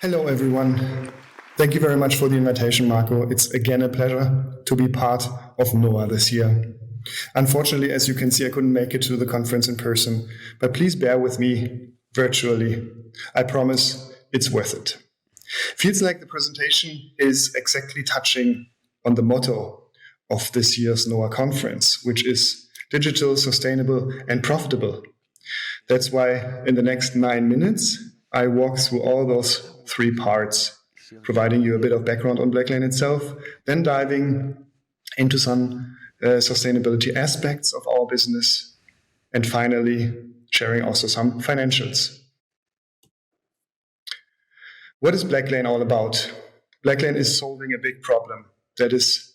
Hello, everyone. Thank you very much for the invitation, Marco. It's again a pleasure to be part of NOAH this year. Unfortunately, as you can see, I couldn't make it to the conference in person, but please bear with me virtually. I promise it's worth it. Feels like the presentation is exactly touching on the motto of this year's NOAH conference, which is digital, sustainable, and profitable. That's why in the next 9 minutes, I walk through all those 3 parts, providing you a bit of background on Blacklane itself, then diving into some sustainability aspects of our business, and finally sharing also some financials. What is Blacklane all about? Blacklane is solving a big problem that is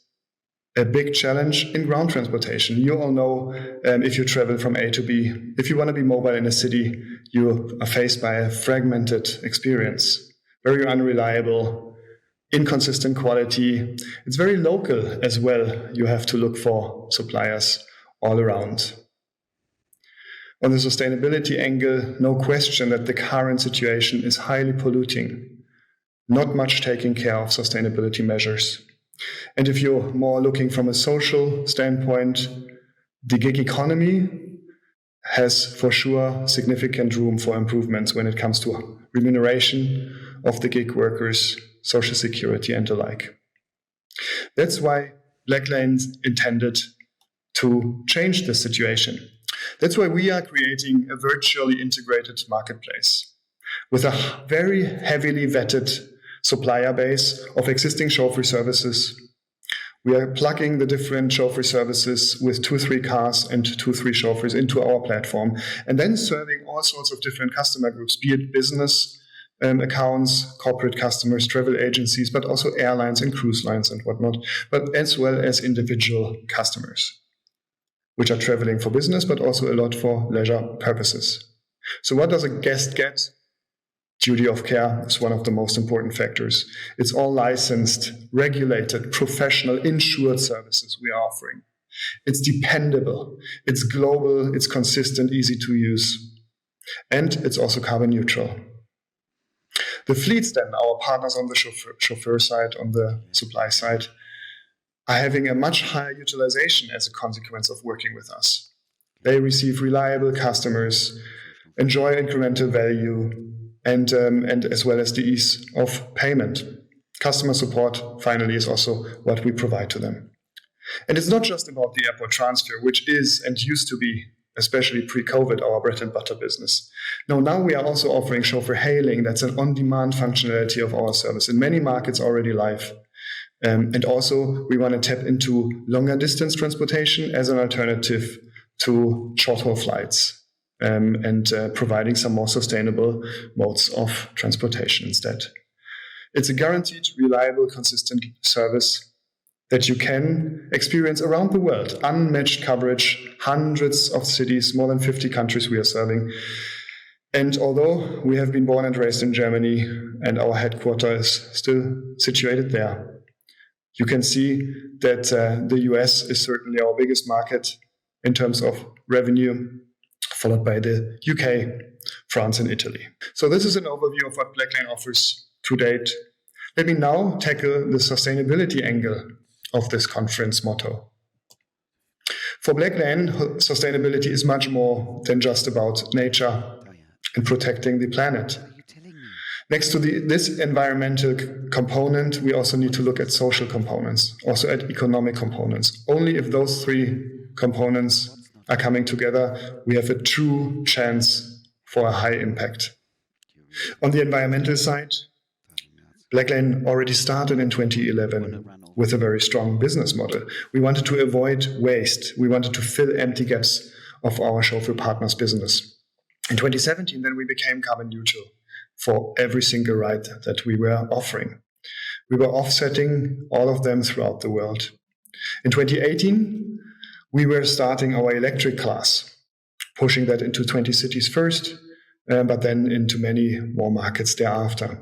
a big challenge in ground transportation. You all know if you travel from A to B, if you want to be mobile in a city, you are faced by a fragmented experience, very unreliable, inconsistent quality. It's very local as well. You have to look for suppliers all around. On the sustainability angle, no question that the current situation is highly polluting, not much taking care of sustainability measures. And if you're more looking from a social standpoint, the gig economy has for sure significant room for improvements when it comes to remuneration of the gig workers, social security, and the like. That's why Blacklane's intended to change the situation. That's why we are creating a virtually integrated marketplace with a very heavily vetted supplier base of existing chauffeur services. We are plugging the different chauffeur services with 2-3 cars and 2-3 chauffeurs into our platform, and then serving all sorts of different customer groups, be it business accounts, corporate customers, travel agencies, but also airlines and cruise lines and whatnot, but as well as individual customers, which are traveling for business, but also a lot for leisure purposes. So what does a guest get? Duty of care is one of the most important factors. It's all licensed, regulated, professional, insured services we are offering. It's dependable, it's global, it's consistent, easy to use, and it's also carbon neutral. The fleets then, our partners on the chauffeur side, on the supply side, are having a much higher utilization as a consequence of working with us. They receive reliable customers, enjoy incremental value, and as well as the ease of payment. Customer support, finally, is also what we provide to them. And it's not just about the airport transfer, which is and used to be, especially pre-COVID, our bread and butter business. No, now we are also offering chauffeur hailing. That's an on-demand functionality of our service. In many markets already live. And also, we want to tap into longer distance transportation as an alternative to short-haul flights. And providing some more sustainable modes of transportation instead. It's a guaranteed, reliable, consistent service that you can experience around the world. Unmatched coverage, hundreds of cities, more than 50 countries we are serving. And although we have been born and raised in Germany and our headquarters is still situated there, you can see that the US is certainly our biggest market in terms of revenue, followed by the UK, France, and Italy. So this is an overview of what Blacklane offers to date. Let me now tackle the sustainability angle of this conference motto. For Blacklane, sustainability is much more than just about nature and protecting the planet. Next to this environmental component, we also need to look at social components, also at economic components. Only if those 3 components are coming together, we have a true chance for a high impact. On the environmental side, Blacklane already started in 2011 with a very strong business model. We wanted to avoid waste. We wanted to fill empty gaps of our chauffeur partners' business. In 2017, then we became carbon neutral for every single ride that we were offering. We were offsetting all of them throughout the world. In 2018, we were starting our electric class, pushing that into 20 cities first, but then into many more markets thereafter.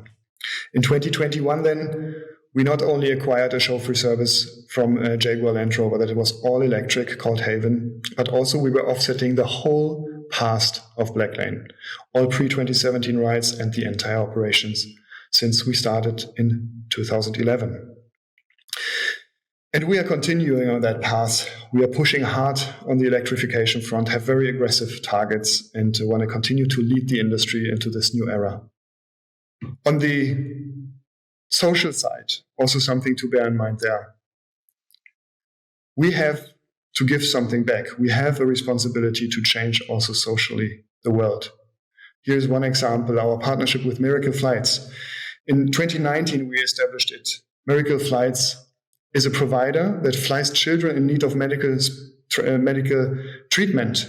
In 2021, then, we not only acquired a chauffeur service from Jaguar Land Rover that it was all electric called Haven, but also we were offsetting the whole past of Blacklane, all pre-2017 rides and the entire operations since we started in 2011. And we are continuing on that path. We are pushing hard on the electrification front, have very aggressive targets, and want to continue to lead the industry into this new era. On the social side, also something to bear in mind there. We have to give something back. We have a responsibility to change also socially the world. Here's one example, our partnership with Miracle Flights. In 2019, we established it. Miracle Flights is a provider that flies children in need of medical treatment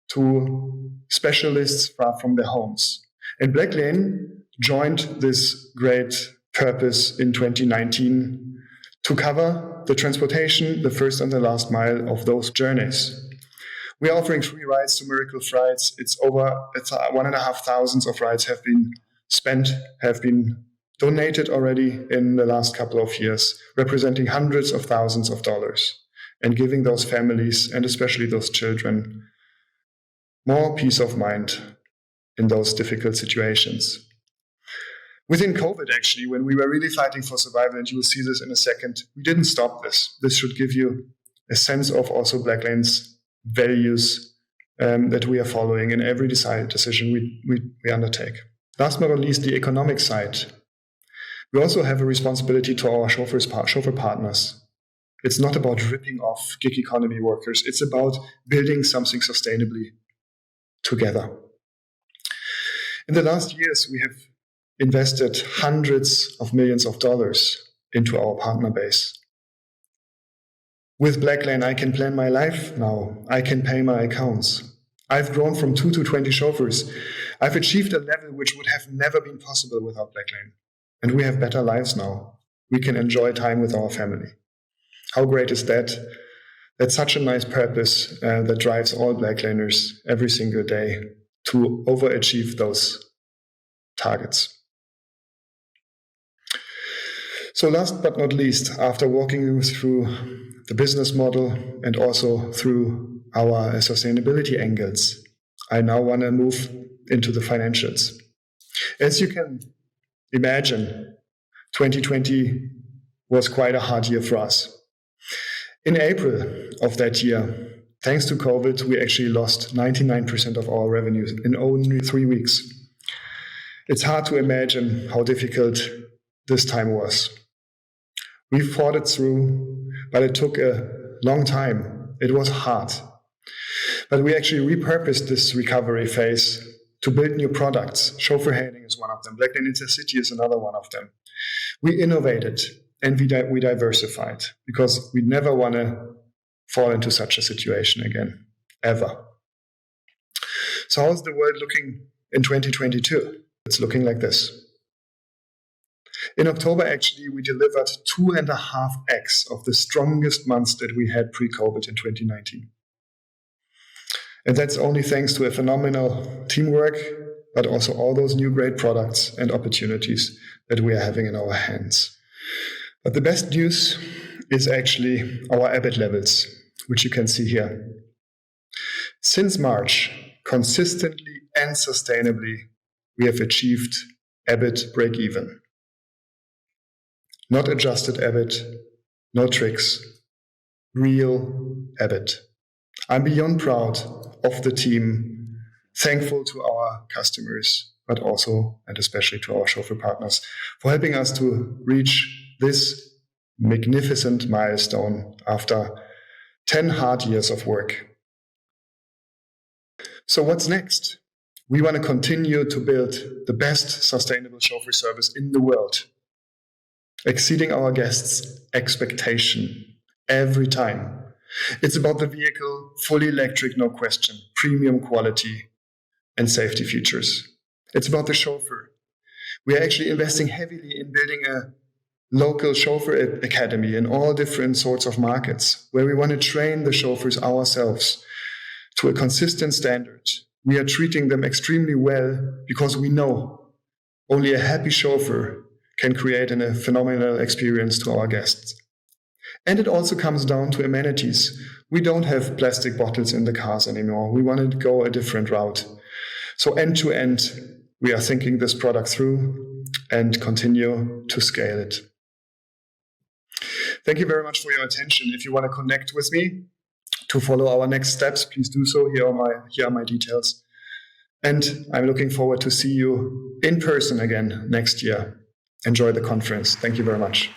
to specialists far from their homes. And Blacklane joined this great purpose in 2019 to cover the transportation, the first and the last mile of those journeys. We are offering free rides to Miracle Flights. It's 1,500 of rides have been donated already in the last couple of years, representing hundreds of thousands of dollars, and giving those families, and especially those children, more peace of mind in those difficult situations. Within COVID, actually, when we were really fighting for survival, and you will see this in a second, we didn't stop this. This should give you a sense of also Blacklane's values that we are following in every decision we undertake. Last but not least, the economic side. We also have a responsibility to our chauffeur partners. It's not about ripping off gig economy workers. It's about building something sustainably together. In the last years, we have invested hundreds of millions of dollars into our partner base. With Blacklane, I can plan my life now. I can pay my accounts. I've grown from 2 to 20 chauffeurs. I've achieved a level which would have never been possible without Blacklane. And we have better lives now. We can enjoy time with our family. How great is that? That's such a nice purpose that drives all Blacklaners every single day to overachieve those targets. So last but not least, after walking you through the business model and also through our sustainability angles, I now want to move into the financials. As you can imagine, 2020 was quite a hard year for us. In April of that year, thanks to COVID, we actually lost 99% of our revenues in only 3 weeks. It's hard to imagine how difficult this time was. We fought it through, but it took a long time. It was hard. But we actually repurposed this recovery phase to build new products. Chauffeur hailing is one of them. Blacklane Intercity is another one of them. We innovated and we diversified because we never want to fall into such a situation again, ever. So how's the world looking in 2022? It's looking like this. In October, actually, we delivered 2.5x of the strongest months that we had pre-COVID in 2019. And that's only thanks to a phenomenal teamwork, but also all those new great products and opportunities that we are having in our hands. But the best news is actually our EBIT levels, which you can see here. Since March, consistently and sustainably, we have achieved EBIT break-even. Not adjusted EBIT, no tricks, real EBIT. I'm beyond proud of the team, thankful to our customers, but also and especially to our chauffeur partners for helping us to reach this magnificent milestone after 10 hard years of work. So what's next? We want to continue to build the best sustainable chauffeur service in the world, exceeding our guests' expectation every time. It's about the vehicle, fully electric, no question, premium quality and safety features. It's about the chauffeur. We are actually investing heavily in building a local chauffeur academy in all different sorts of markets, where we want to train the chauffeurs ourselves to a consistent standard. We are treating them extremely well because we know only a happy chauffeur can create a phenomenal experience to our guests. And it also comes down to amenities. We don't have plastic bottles in the cars anymore. We want to go a different route. So end to end, we are thinking this product through and continue to scale it. Thank you very much for your attention. If you want to connect with me to follow our next steps, please do so. Here are my details. And I'm looking forward to see you in person again next year. Enjoy the conference. Thank you very much.